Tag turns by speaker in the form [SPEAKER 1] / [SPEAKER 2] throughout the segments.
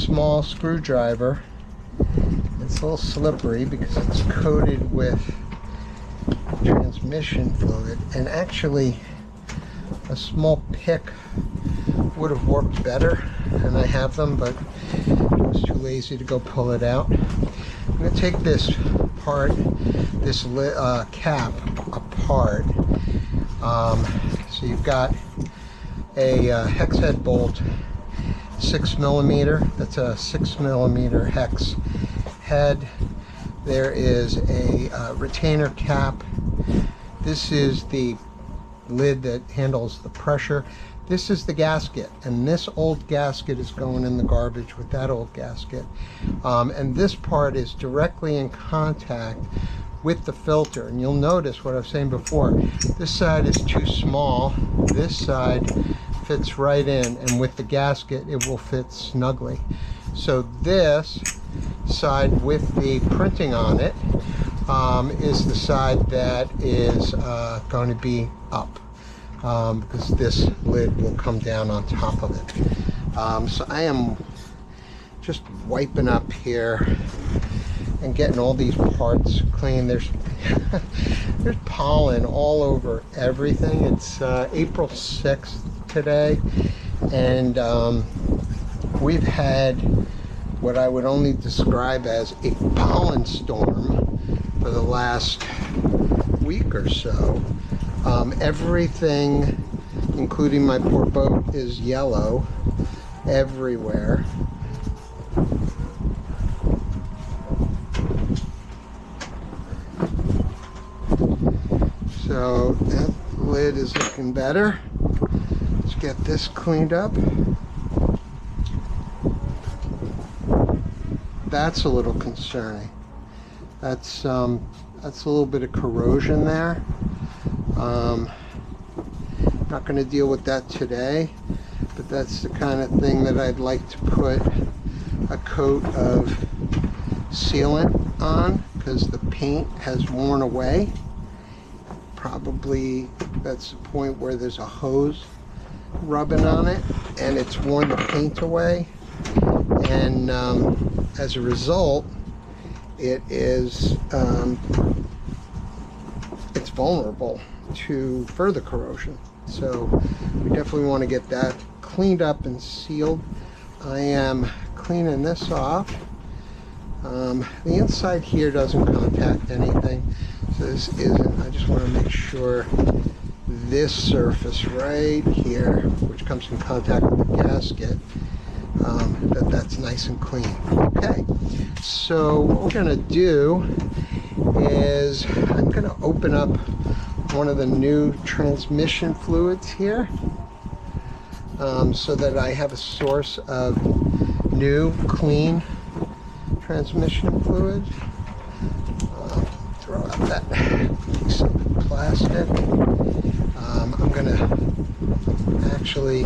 [SPEAKER 1] small screwdriver. It's a little slippery because it's coated with transmission fluid, and actually a small pick would have worked better, and I have them, but I was too lazy to go pull it out. I'm going to take this part, this cap apart. So you've got a hex head bolt, 6mm. That's a 6mm hex head. There is a retainer cap. This is the lid that handles the pressure. This is the gasket, and this old gasket is going in the garbage with that old gasket. And this part is directly in contact with the filter, and you'll notice what I was saying before. This side is too small. This side fits right in, and with the gasket it will fit snugly. So this side with the printing on it is the side that is going to be up, because this lid will come down on top of it. So I am just wiping up here and getting all these parts clean. There's there's pollen all over everything. It's April 6th today, and we've had what I would only describe as a pollen storm for the last week or so. Everything, including my poor boat, is yellow everywhere. So that lid is looking better. Let's get this cleaned up. That's a little concerning. That's a little bit of corrosion there. Not going to deal with that today, but that's the kind of thing that I'd like to put a coat of sealant on, because the paint has worn away. Probably that's the point where there's a hose rubbing on it and it's worn the paint away, and as a result it is it's vulnerable to further corrosion. So we definitely want to get that cleaned up and sealed. I am cleaning this off. The inside here doesn't contact anything, so this isn't. I just want to make sure this surface right here, which comes in contact with the gasket, that's nice and clean. Okay, so what we're going to do is I'm going to open up one of the new transmission fluids here, so that I have a source of new clean transmission fluid. Throw out that piece of plastic. I'm going to actually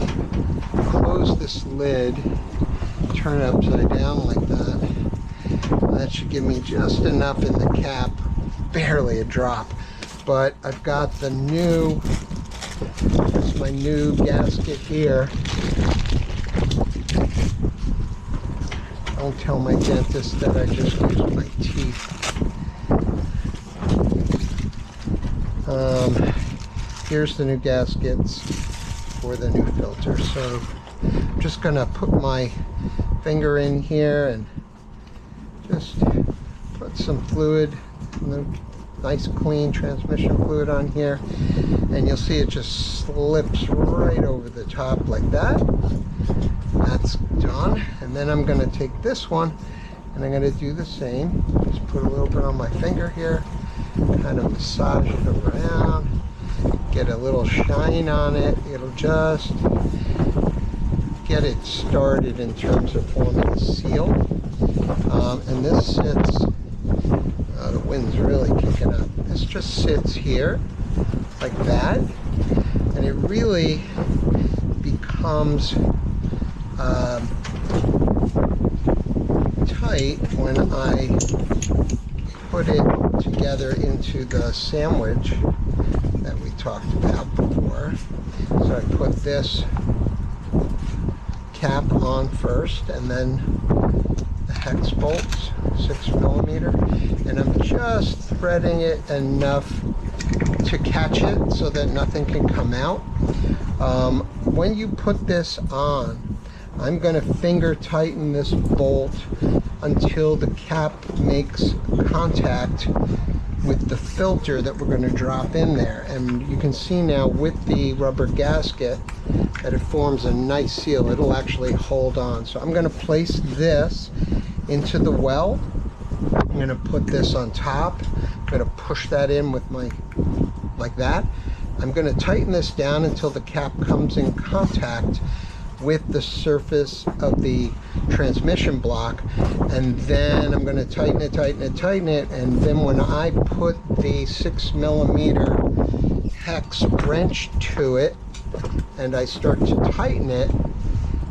[SPEAKER 1] close this lid, turn it upside down like that. That should give me just enough in the cap, barely a drop. But I've got the new, that's my new gasket here. Don't tell my dentist that I just used my teeth. Here's the new gaskets for the new filter. So I'm just gonna put my finger in here and just put some fluid, nice clean transmission fluid on here, and you'll see it just slips right over the top like that. That's done. And then I'm going to take this one and I'm going to do the same. Just put a little bit on my finger here, kind of massage it around, get a little shine on it. It'll just get it started in terms of forming a seal. And this sits, the wind's really kicking up. This just sits here like that, and it really becomes tight when I put it together into the sandwich that we talked about before. So I put this cap on first, and then the hex bolts, 6mm, and I'm just threading it enough to catch it so that nothing can come out. When you put this on, I'm going to finger tighten this bolt until the cap makes contact with the filter that we're going to drop in there. And you can see now with the rubber gasket that it forms a nice seal. It'll actually hold on. So I'm going to place this into the well. I'm going to put this on top. I'm going to push that in with my, like that. I'm going to tighten this down until the cap comes in contact with the surface of the transmission block, and then I'm going to tighten it, and then when I put the 6mm hex wrench to it and I start to tighten it,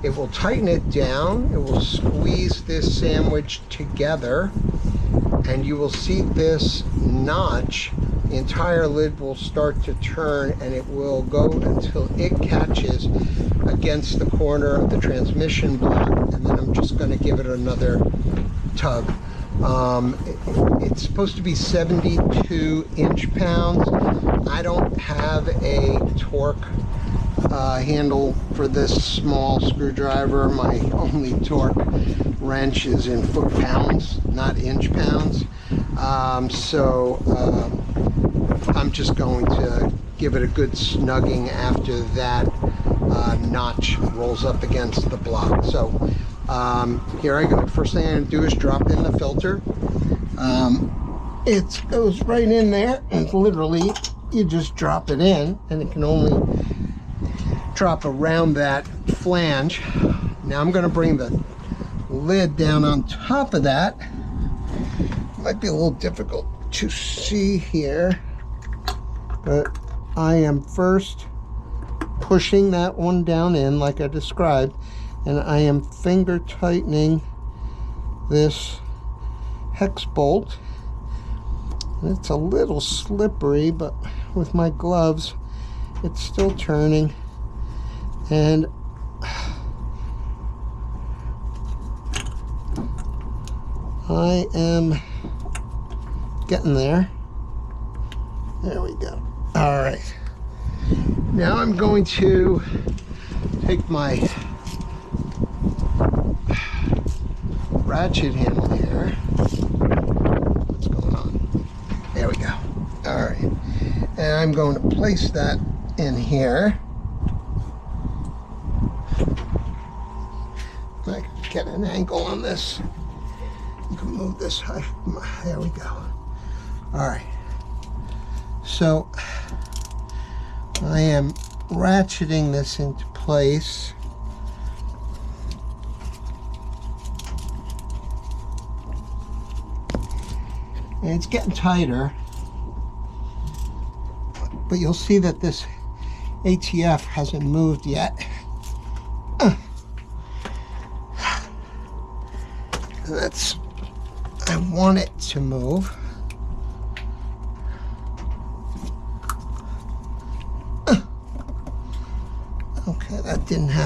[SPEAKER 1] it will tighten it down, it will squeeze this sandwich together, and you will see this notch. The entire lid will start to turn, and it will go until it catches against the corner of the transmission block, and then I'm just going to give it another tug. It's supposed to be 72 inch-pounds. I don't have a torque handle for this small screwdriver. My only torque wrench is in foot-pounds, not inch-pounds. I'm just going to give it a good snugging after that notch rolls up against the block. So here I go. First thing I'm going to do is drop in the filter. It goes right in there, and literally you just drop it in, and it can only drop around that flange. Now I'm going to bring the lid down on top of that. Might be a little difficult to see here, but I am first pushing that one down in like I described, and I am finger tightening this hex bolt. And it's a little slippery, but with my gloves it's still turning, and I am getting there. There we go. All right. Now I'm going to take my ratchet handle here. What's going on? There we go. All right. And I'm going to place that in here. I can get an angle on this. You can move this high. There we go. All right. So I am ratcheting this into place. And it's getting tighter, but you'll see that this ATF hasn't moved yet. That's, I want it to move. Okay, that didn't happen.